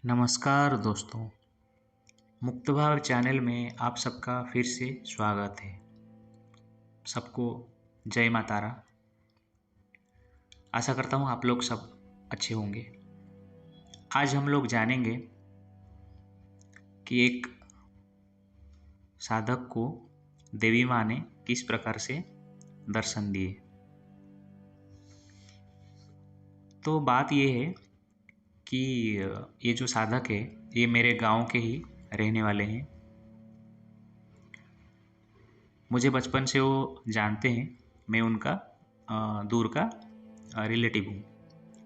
नमस्कार दोस्तों, मुक्त भाव चैनल में आप सबका फिर से स्वागत है। सबको जय माता तारा। आशा करता हूँ आप लोग सब अच्छे होंगे। आज हम लोग जानेंगे कि एक साधक को देवी माँ ने किस प्रकार से दर्शन दिए। तो बात ये है कि ये जो साधक है ये मेरे गांव के ही रहने वाले हैं। मुझे बचपन से वो जानते हैं। मैं उनका दूर का रिलेटिव हूँ,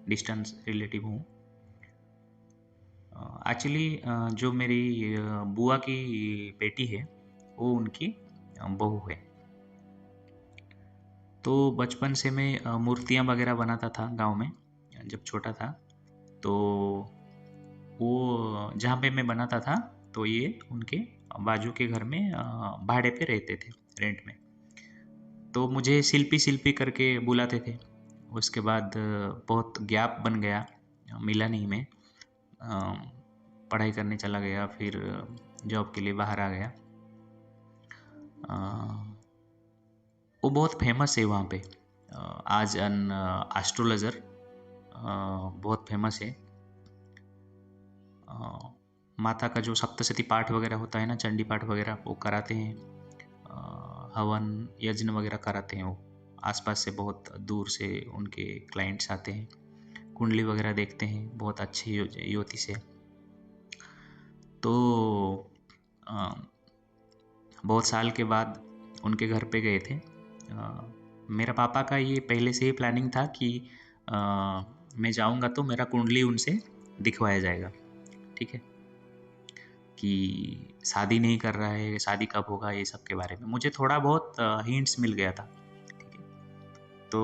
डिस्टेंस रिलेटिव हूँ। एक्चुअली जो मेरी बुआ की बेटी है वो उनकी बहू है। तो बचपन से मैं मूर्तियाँ वगैरह बनाता था गांव में जब छोटा था। तो वो जहाँ पे मैं बनाता था तो ये उनके बाजू के घर में भाड़े पे रहते थे, रेंट में। तो मुझे शिल्पी शिल्पी करके बुलाते थे। उसके बाद बहुत गैप बन गया, मिला नहीं मैं। पढ़ाई करने चला गया, फिर जॉब के लिए बाहर आ गया। वो बहुत फेमस है वहाँ पे। आज एन एस्ट्रोलॉजर बहुत फेमस है। माता का जो सप्तशती पाठ वगैरह होता है ना, चंडी पाठ वगैरह वो कराते हैं। हवन यज्ञ वगैरह कराते हैं वो। आसपास से बहुत दूर से उनके क्लाइंट्स आते हैं, कुंडली वगैरह देखते हैं। बहुत अच्छी ज्योतिष है। तो बहुत साल के बाद उनके घर पे गए थे। मेरा पापा का ये पहले से ही प्लानिंग था कि मैं जाऊंगा तो मेरा कुंडली उनसे दिखवाया जाएगा। ठीक है, कि शादी नहीं कर रहा है, शादी कब होगा, ये सब के बारे में मुझे थोड़ा बहुत हिंट्स मिल गया था। ठीक है, तो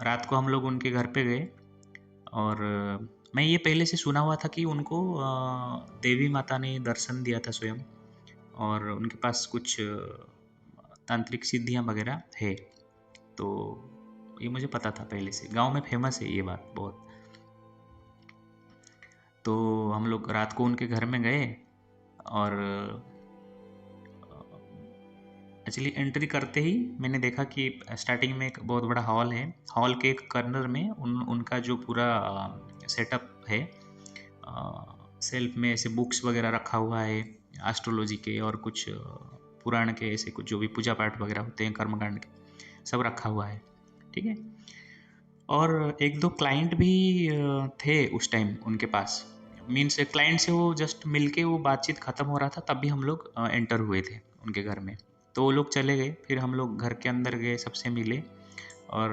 रात को हम लोग उनके घर पे गए। और मैं ये पहले से सुना हुआ था कि उनको देवी माता ने दर्शन दिया था स्वयं, और उनके पास कुछ तांत्रिक सिद्धियाँ वगैरह है। तो ये मुझे पता था पहले से, गांव में फेमस है ये बात बहुत। तो हम लोग रात को उनके घर में गए और एक्चुअली एंट्री करते ही मैंने देखा कि स्टार्टिंग में एक बहुत बड़ा हॉल है। हॉल के एक कॉर्नर में उनका जो पूरा सेटअप है, सेल्फ में ऐसे बुक्स वगैरह रखा हुआ है एस्ट्रोलॉजी के, और कुछ पुराण के ऐसे कुछ जो भी पूजा पाठ वगैरह होते हैं कर्मकांड के, सब रखा हुआ है। ठीक है, और एक दो क्लाइंट भी थे उस टाइम उनके पास। मीन्स क्लाइंट से वो जस्ट मिलके वो बातचीत ख़त्म हो रहा था, तब भी हम लोग एंटर हुए थे उनके घर में। तो वो लोग चले गए, फिर हम लोग घर के अंदर गए, सबसे मिले और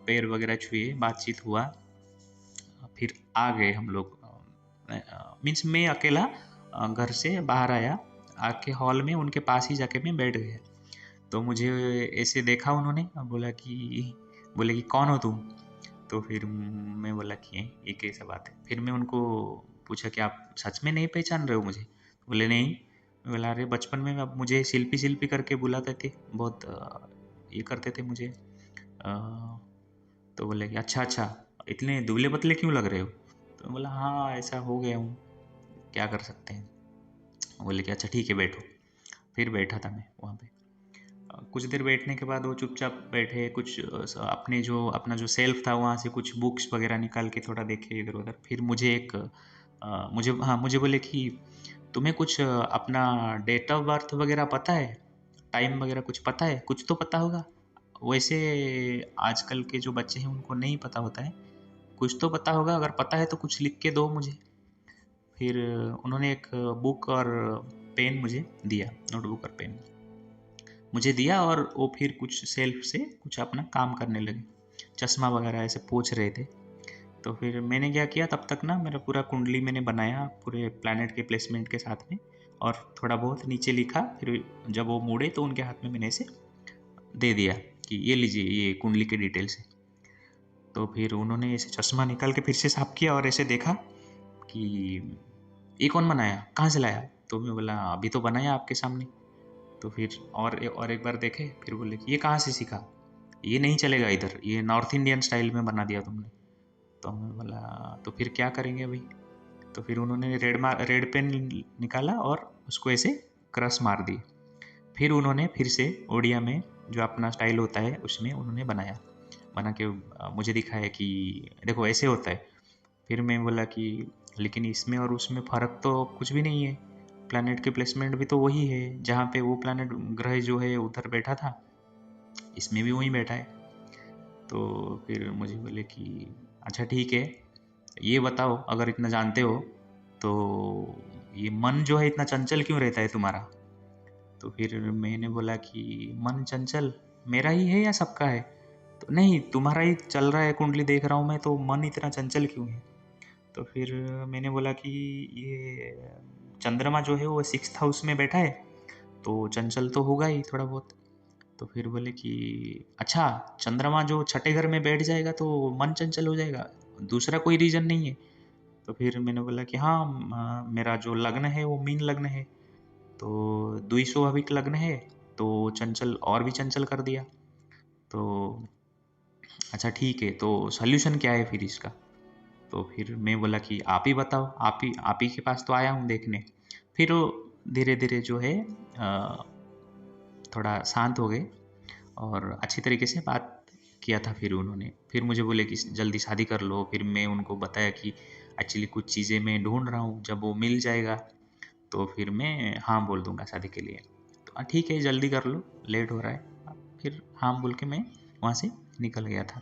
पैर वगैरह छुए, बातचीत हुआ। फिर आ गए हम लोग। मीन्स मैं अकेला घर से बाहर आया, आके हॉल में उनके पास ही जाके मैं बैठ गया। तो मुझे ऐसे देखा उन्होंने, बोले कि कौन हो तुम। तो फिर मैं बोला कि ये कैसा बात है। फिर मैं उनको पूछा कि आप सच में नहीं पहचान रहे हो मुझे। बोले नहीं। मैं बोला अरे बचपन में आप मुझे शिल्पी शिल्पी करके बुलाते थे, बहुत ये करते थे मुझे। तो बोले कि अच्छा अच्छा, इतने दुबले पतले क्यों लग रहे हो। तो मैं बोला हाँ ऐसा हो गया हूँ, क्या कर सकते हैं। बोले कि अच्छा ठीक है बैठो। फिर बैठा था मैं वहाँ पे। कुछ देर बैठने के बाद वो चुपचाप बैठे, कुछ अपना जो सेल्फ था वहाँ से कुछ बुक्स वगैरह निकाल के थोड़ा देखे इधर उधर। फिर मुझे बोले कि तुम्हें कुछ अपना डेट ऑफ बर्थ वगैरह पता है, टाइम वगैरह कुछ पता है, कुछ तो पता होगा। वैसे आजकल के जो बच्चे हैं उनको नहीं पता होता है, कुछ तो पता होगा, अगर पता है तो कुछ लिख के दो मुझे। फिर उन्होंने एक बुक और पेन मुझे दिया, नोटबुक और पेन मुझे दिया, और वो फिर कुछ सेल्फ से कुछ अपना काम करने लगे, चश्मा वगैरह ऐसे पोंछ रहे थे। तो फिर मैंने क्या किया, तब तक ना मेरा पूरा कुंडली मैंने बनाया पूरे प्लैनेट के प्लेसमेंट के साथ में, और थोड़ा बहुत नीचे लिखा। फिर जब वो मुड़े तो उनके हाथ में मैंने ऐसे दे दिया कि ये लीजिए, ये कुंडली के डिटेल्स है। तो फिर उन्होंने ऐसे चश्मा निकाल के फिर से साफ किया और ऐसे देखा कि ये कौन बनाया, कहाँ से लाया। तो मैं बोला अभी तो बनाया आपके सामने। तो फिर और एक बार देखे, फिर बोले कि ये कहाँ से सीखा, ये नहीं चलेगा इधर, ये नॉर्थ इंडियन स्टाइल में बना दिया तुमने। तो मैं बोला तो फिर क्या करेंगे भाई। तो फिर उन्होंने रेड पेन निकाला और उसको ऐसे क्रश मार दी। फिर उन्होंने फिर से ओडिया में जो अपना स्टाइल होता है उसमें उन्होंने बना के मुझे दिखाया कि देखो ऐसे होता है। फिर मैं बोला कि लेकिन इसमें और उसमें फ़र्क तो कुछ भी नहीं है, प्लैनेट की प्लेसमेंट भी तो वही है, जहाँ पे वो प्लैनेट ग्रह जो है उधर बैठा था इसमें भी वहीं बैठा है। तो फिर मुझे बोले कि अच्छा ठीक है, ये बताओ अगर इतना जानते हो तो ये मन जो है इतना चंचल क्यों रहता है तुम्हारा? तो फिर मैंने बोला कि मन चंचल मेरा ही है या सबका है? तो नहीं, तुम्हारा ही चल रहा है, कुंडली देख रहा हूँ मैं, तो मन इतना चंचल क्यों है? तो फिर मैंने बोला कि ये चंद्रमा जो है वो 6th हाउस में बैठा है, तो चंचल तो होगा ही थोड़ा बहुत। तो फिर बोले कि अच्छा, चंद्रमा जो छठे घर में बैठ जाएगा तो मन चंचल हो जाएगा, दूसरा कोई रीज़न नहीं है? तो फिर मैंने बोला कि हाँ, मेरा जो लग्न है वो मीन लग्न है, तो द्विस्वाभाविक लग्न है, तो चंचल और भी चंचल कर दिया। तो अच्छा ठीक है, तो सॉल्यूशन क्या है फिर इसका? तो फिर मैं बोला कि आप ही बताओ, आप ही के पास तो आया हूँ देखने। फिर वो धीरे धीरे जो है थोड़ा शांत हो गए और अच्छी तरीके से बात किया था। फिर उन्होंने फिर मुझे बोले कि जल्दी शादी कर लो। फिर मैं उनको बताया कि एक्चुअली कुछ चीज़ें मैं ढूंढ रहा हूँ, जब वो मिल जाएगा तो फिर मैं हाँ बोल दूंगा शादी के लिए। तो ठीक है, जल्दी कर लो, लेट हो रहा है। फिर हाँ बोल के मैं वहाँ से निकल गया था।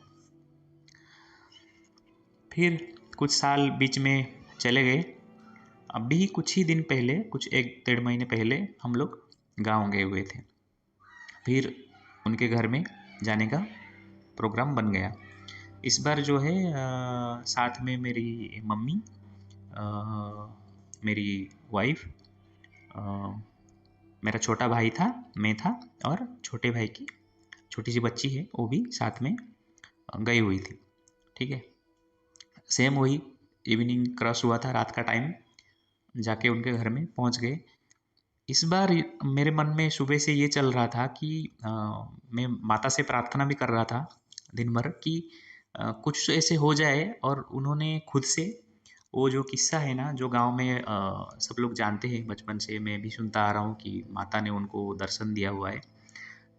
फिर कुछ साल बीच में चले गए। अभी कुछ ही दिन पहले, कुछ 1 डेढ़ महीने पहले हम लोग गाँव गए हुए थे। फिर उनके घर में जाने का प्रोग्राम बन गया। इस बार जो है साथ में मेरी मम्मी, अ, मेरी वाइफ, मेरा छोटा भाई था, मैं था, और छोटे भाई की छोटी सी बच्ची है, वो भी साथ में गई हुई थी। ठीक है, सेम वही इवनिंग क्रॉस हुआ था, रात का टाइम, जाके उनके घर में पहुंच गए। इस बार मेरे मन में सुबह से ये चल रहा था कि मैं माता से प्रार्थना भी कर रहा था दिन भर कि कुछ ऐसे हो जाए। और उन्होंने खुद से, वो जो किस्सा है ना जो गांव में सब लोग जानते हैं, बचपन से मैं भी सुनता आ रहा हूँ कि माता ने उनको दर्शन दिया हुआ है।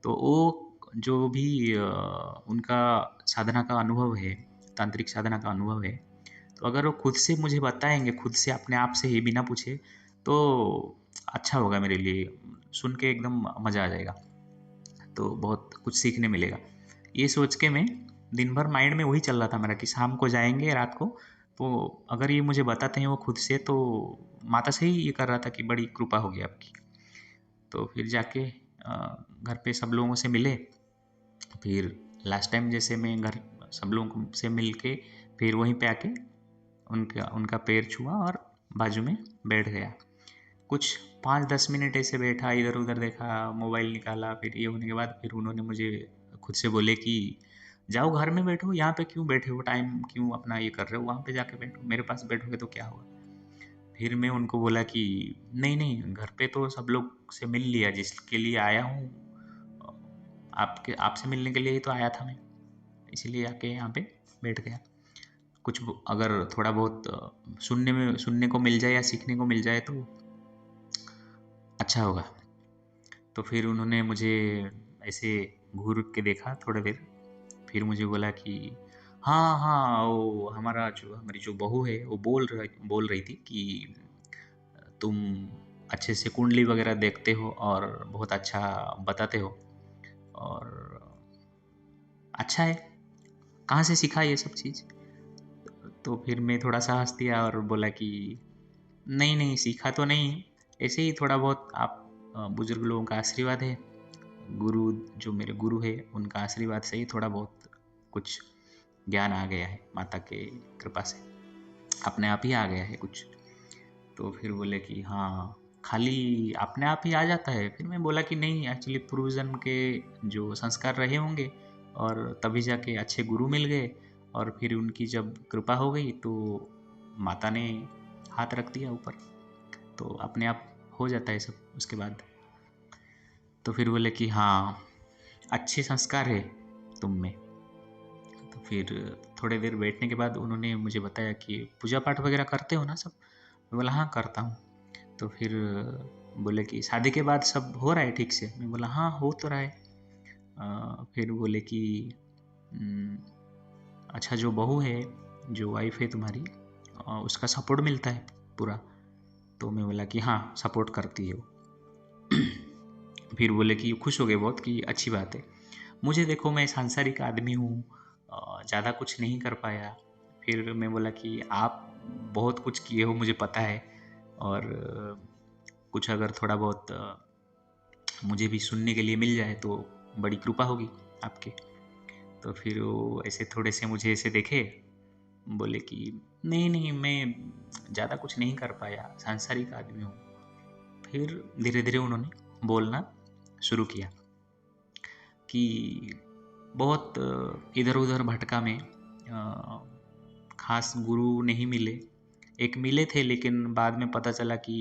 तो वो जो भी उनका साधना का अनुभव है, तांत्रिक साधना का अनुभव है, तो अगर वो खुद से मुझे बताएंगे, खुद से अपने आप से ही बिना पूछे, तो अच्छा होगा मेरे लिए, सुन के एकदम मज़ा आ जाएगा, तो बहुत कुछ सीखने मिलेगा। ये सोच के मैं दिन भर माइंड में वही चल रहा था मेरा कि शाम को जाएंगे रात को, तो अगर ये मुझे बताते हैं वो खुद से, तो माता से ही ये कर रहा था कि बड़ी कृपा होगी आपकी। तो फिर जाके घर पे सब लोगों से मिले। फिर लास्ट टाइम जैसे मैं घर सब लोगों से मिल के फिर वहीं पे आके उनका उनका पैर छुआ और बाजू में बैठ गया। कुछ 5-10 मिनट ऐसे बैठा, इधर उधर देखा, मोबाइल निकाला। फिर ये होने के बाद फिर उन्होंने मुझे खुद से बोले कि जाओ घर में बैठो, यहाँ पे क्यों बैठे हो, टाइम क्यों अपना ये कर रहे हो, वहाँ पे जाके बैठो, मेरे पास बैठोगे तो क्या होगा। फिर मैं उनको बोला कि नहीं नहीं, घर पे तो सब लोग से मिल लिया, जिसके लिए आया हूँ आपके आपसे मिलने के लिए ही तो आया था मैं, इसीलिए आके यहाँ पे बैठ गया। कुछ अगर थोड़ा बहुत सुनने को मिल जाए या सीखने को मिल जाए तो अच्छा होगा। तो फिर उन्होंने मुझे ऐसे घूर के देखा थोड़ी देर, फिर मुझे बोला कि हाँ हाँ, वो हमारी जो बहू है वो बोल रही थी कि तुम अच्छे से कुंडली वगैरह देखते हो और बहुत अच्छा बताते हो, और अच्छा है, कहाँ से सीखा ये सब चीज़? तो फिर मैं थोड़ा सा हंस दिया और बोला कि नहीं नहीं, सीखा तो नहीं, ऐसे ही थोड़ा बहुत, आप बुजुर्ग लोगों का आशीर्वाद है, गुरु जो मेरे गुरु है उनका आशीर्वाद से ही थोड़ा बहुत कुछ ज्ञान आ गया है, माता के कृपा से अपने आप ही आ गया है कुछ। तो फिर बोले कि हाँ, खाली अपने आप ही आ जाता है? फिर मैं बोला कि नहीं, एक्चुअली पूर्वजन्म के जो संस्कार रहे होंगे और तभी जाके अच्छे गुरु मिल गए, और फिर उनकी जब कृपा हो गई तो माता ने हाथ रख दिया ऊपर, तो अपने आप हो जाता है सब उसके बाद। तो फिर बोले कि हाँ, अच्छे संस्कार है तुम में। तो फिर थोड़ी देर बैठने के बाद उन्होंने मुझे बताया कि पूजा पाठ वगैरह करते हो ना सब? मैं बोला हाँ करता हूँ। तो फिर बोले कि शादी के बाद सब हो रहा है ठीक से? मैं बोला हाँ हो तो रहा है। फिर बोले कि "उम, अच्छा जो बहू है, जो वाइफ़ है तुम्हारी उसका सपोर्ट मिलता है पूरा?" तो मैं बोला कि हाँ सपोर्ट करती है वो। फिर बोले कि खुश हो गए बहुत कि अच्छी बात है। मुझे देखो मैं सांसारिक आदमी हूँ, ज़्यादा कुछ नहीं कर पाया। फिर मैं बोला कि आप बहुत कुछ किए हो मुझे पता है, और कुछ अगर थोड़ा बहुत मुझे भी सुनने के लिए मिल जाए तो बड़ी कृपा होगी आपकी। तो फिर वो ऐसे थोड़े से मुझे ऐसे देखे, बोले कि नहीं नहीं मैं ज़्यादा कुछ नहीं कर पाया, सांसारिक आदमी हूँ। फिर धीरे धीरे उन्होंने बोलना शुरू किया कि बहुत इधर उधर भटका मैं, खास गुरु नहीं मिले। एक मिले थे लेकिन बाद में पता चला कि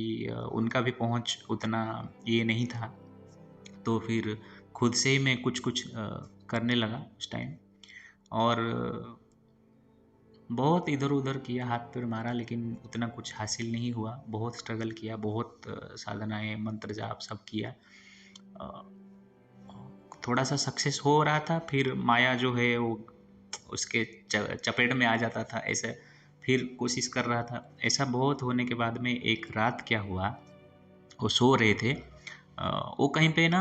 उनका भी पहुँच उतना ये नहीं था। तो फिर खुद से ही मैं कुछ कुछ करने लगा उस टाइम, और बहुत इधर उधर किया, हाथ पैर मारा, लेकिन उतना कुछ हासिल नहीं हुआ। बहुत स्ट्रगल किया, बहुत साधनाएँ मंत्र जाप सब किया। अ, थोड़ा सा सक्सेस हो रहा था, फिर माया जो है वो उसके चपेट में आ जाता था ऐसे। फिर कोशिश कर रहा था ऐसा, बहुत होने के बाद में एक रात क्या हुआ, वो सो रहे थे। वो कहीं पे ना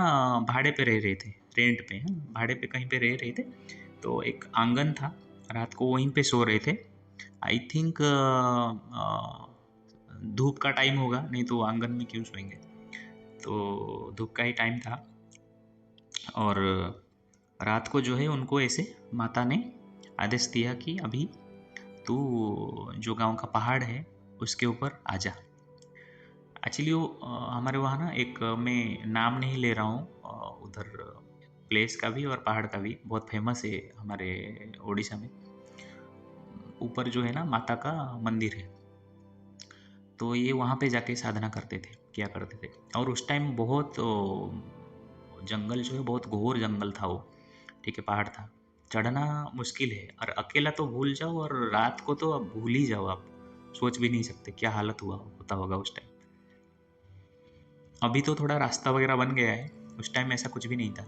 भाड़े पे रह रहे थे, रेंट पे, हाँ, भाड़े पे कहीं पे रह रहे थे। तो एक आंगन था, रात को वहीं पे सो रहे थे। आई थिंक धूप का टाइम होगा, नहीं तो आंगन में क्यों सोएंगे। तो धूप का ही टाइम था, और रात को जो है उनको ऐसे माता ने आदेश दिया कि अभी तू जो गांव का पहाड़ है उसके ऊपर आ जा। एक्चुअली वो हमारे वहाँ ना एक मैं नाम नहीं ले रहा हूँ, उधर प्लेस का भी और पहाड़ का भी बहुत फेमस है हमारे उड़ीसा में। ऊपर जो है ना माता का मंदिर है, तो ये वहाँ पे जाके साधना करते थे, किया करते थे। और उस टाइम बहुत जंगल जो है बहुत घोर जंगल था वो, ठीक है, पहाड़ था। चढ़ना मुश्किल है, और अकेला तो भूल जाओ, और रात को तो अब भूल ही जाओ आप। सोच भी नहीं सकते क्या हालत हुआ होता होगा उस टाइम। अभी तो थोड़ा रास्ता वगैरह बन गया है, उस टाइम ऐसा कुछ भी नहीं था।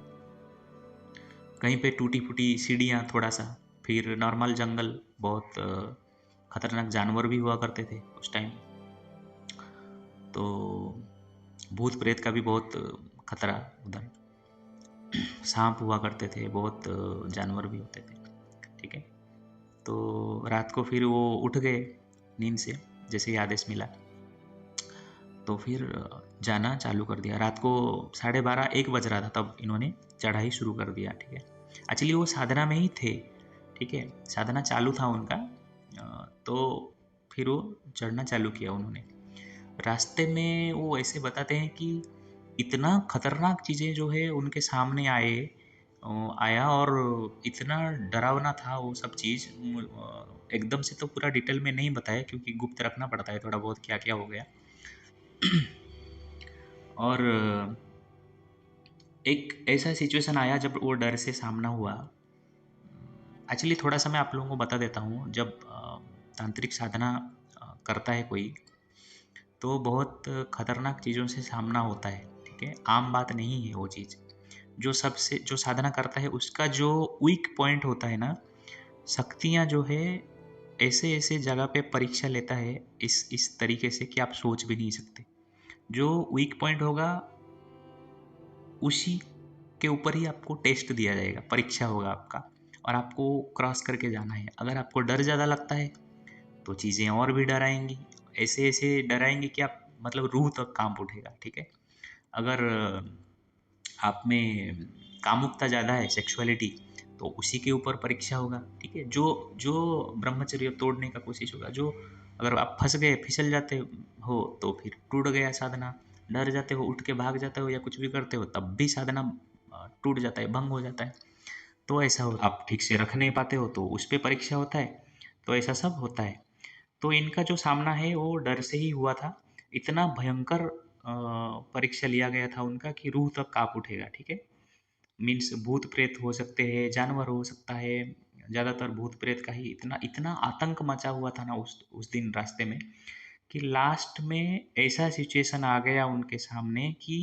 कहीं पे टूटी फूटी सीढ़ियाँ थोड़ा सा, फिर नॉर्मल जंगल, बहुत खतरनाक जानवर भी हुआ करते थे उस टाइम। तो भूत प्रेत का भी बहुत खतरा उधर, सांप हुआ करते थे, बहुत जानवर भी होते थे, ठीक है। तो रात को फिर वो उठ गए नींद से, जैसे ही आदेश मिला। तो फिर जाना चालू कर दिया। रात को 12:30 1 बज रहा था तब इन्होंने चढ़ाई शुरू कर दिया, ठीक है। एक्चुअली वो साधना में ही थे, ठीक है, साधना चालू था उनका। तो फिर वो चढ़ना चालू किया उन्होंने। रास्ते में वो ऐसे बताते हैं कि इतना खतरनाक चीज़ें जो है उनके सामने आया, और इतना डरावना था वो सब चीज़। एकदम से तो पूरा डिटेल में नहीं बताया क्योंकि गुप्त रखना पड़ता है थोड़ा बहुत, क्या क्या हो गया। और एक ऐसा सिचुएशन आया जब वो डर से सामना हुआ। एक्चुअली थोड़ा सा मैं आप लोगों को बता देता हूँ, जब तांत्रिक साधना करता है कोई, तो बहुत खतरनाक चीज़ों से सामना होता है, ठीक है, आम बात नहीं है वो चीज़। जो सबसे जो साधना करता है उसका जो वीक पॉइंट होता है ना, शक्तियाँ जो है ऐसे ऐसे जगह पे परीक्षा लेता है, इस तरीके से कि आप सोच भी नहीं सकते। जो वीक पॉइंट होगा उसी के ऊपर ही आपको टेस्ट दिया जाएगा, परीक्षा होगा आपका, और आपको क्रॉस करके जाना है। अगर आपको डर ज़्यादा लगता है तो चीज़ें और भी डराएंगी, ऐसे ऐसे डराएंगे कि आप मतलब रूह तक कांप उठेगा, ठीक है। अगर आप में कामुकता ज़्यादा है, सेक्सुअलिटी, तो उसी के ऊपर परीक्षा होगा, ठीक है। जो जो ब्रह्मचर्य तोड़ने का कोशिश होगा, जो अगर आप फंस गए फिसल जाते हो तो फिर टूट गया साधना। डर जाते हो, उठ के भाग जाते हो या कुछ भी करते हो, तब भी साधना टूट जाता है, भंग हो जाता है। तो ऐसा हो, आप ठीक से रख नहीं पाते हो तो उस पर परीक्षा होता है। तो ऐसा सब होता है। तो इनका जो सामना है वो डर से ही हुआ था। इतना भयंकर परीक्षा लिया गया था उनका कि रूह तक काँप उठेगा, ठीक है। मीन्स भूत प्रेत हो सकते हैं, जानवर हो सकता है, ज़्यादातर भूत प्रेत का ही इतना इतना आतंक मचा हुआ था ना उस दिन रास्ते में, कि लास्ट में ऐसा सिचुएशन आ गया उनके सामने कि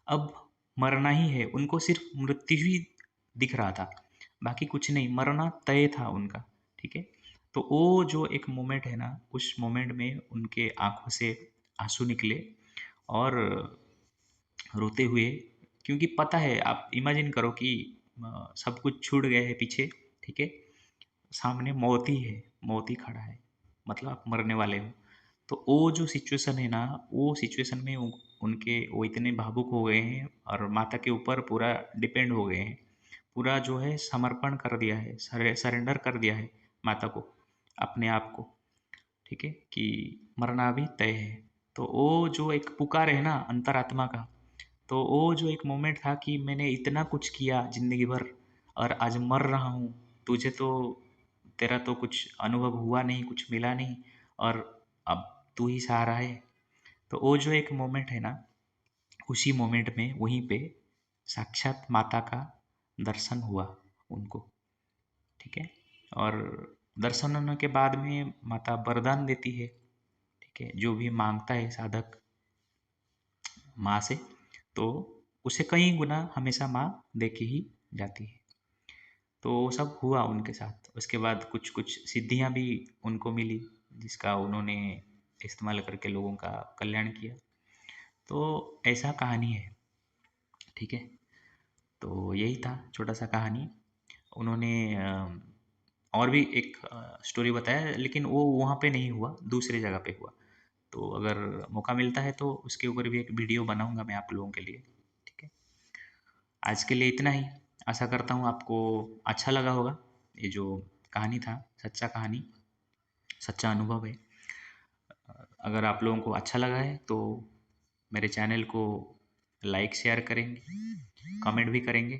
अब मरना ही है। उनको सिर्फ मृत्यु ही दिख रहा था, बाकी कुछ नहीं, मरना तय था उनका। ठीक है। तो वो जो एक मोमेंट है ना, उस मोमेंट में उनके आंखों से आंसू निकले और रोते हुए, क्योंकि पता है, आप इमेजिन करो कि सब कुछ छूट गए है पीछे। ठीक है। सामने मौत ही है, मौत ही खड़ा है, मतलब आप मरने वाले हो। तो वो जो सिचुएशन है ना, वो सिचुएशन में उनके वो इतने भावुक हो गए हैं और माता के ऊपर पूरा डिपेंड हो गए हैं। पूरा जो है समर्पण कर दिया है, सरेंडर कर दिया है माता को, अपने आप को। ठीक है, कि मरना भी तय है। तो वो जो एक पुकार है ना अंतरात्मा का, तो वो जो एक मोमेंट था कि मैंने इतना कुछ किया जिंदगी भर और आज मर रहा हूँ, तुझे तो, तेरा तो कुछ अनुभव हुआ नहीं, कुछ मिला नहीं, और अब तू ही सहारा है। तो वो जो एक मोमेंट है ना, उसी मोमेंट में वहीं पे साक्षात माता का दर्शन हुआ उनको। ठीक है। और दर्शन होने के बाद में माता वरदान देती है। ठीक है, जो भी मांगता है साधक माँ से, तो उसे कई गुना हमेशा माँ दे के ही जाती है। तो वो सब हुआ उनके साथ। उसके बाद कुछ कुछ सिद्धियाँ भी उनको मिली, जिसका उन्होंने इस्तेमाल करके लोगों का कल्याण किया। तो ऐसा कहानी है। ठीक है। तो यही था छोटा सा कहानी। उन्होंने और भी एक स्टोरी बताया, लेकिन वो वहाँ पे नहीं हुआ, दूसरी जगह पे हुआ। तो अगर मौका मिलता है तो उसके ऊपर भी एक वीडियो बनाऊंगा मैं आप लोगों के लिए। ठीक है। आज के लिए इतना ही। आशा करता हूँ आपको अच्छा लगा होगा। ये जो कहानी था, सच्चा कहानी, सच्चा अनुभव है। अगर आप लोगों को अच्छा लगा है तो मेरे चैनल को लाइक शेयर करेंगे, कमेंट भी करेंगे।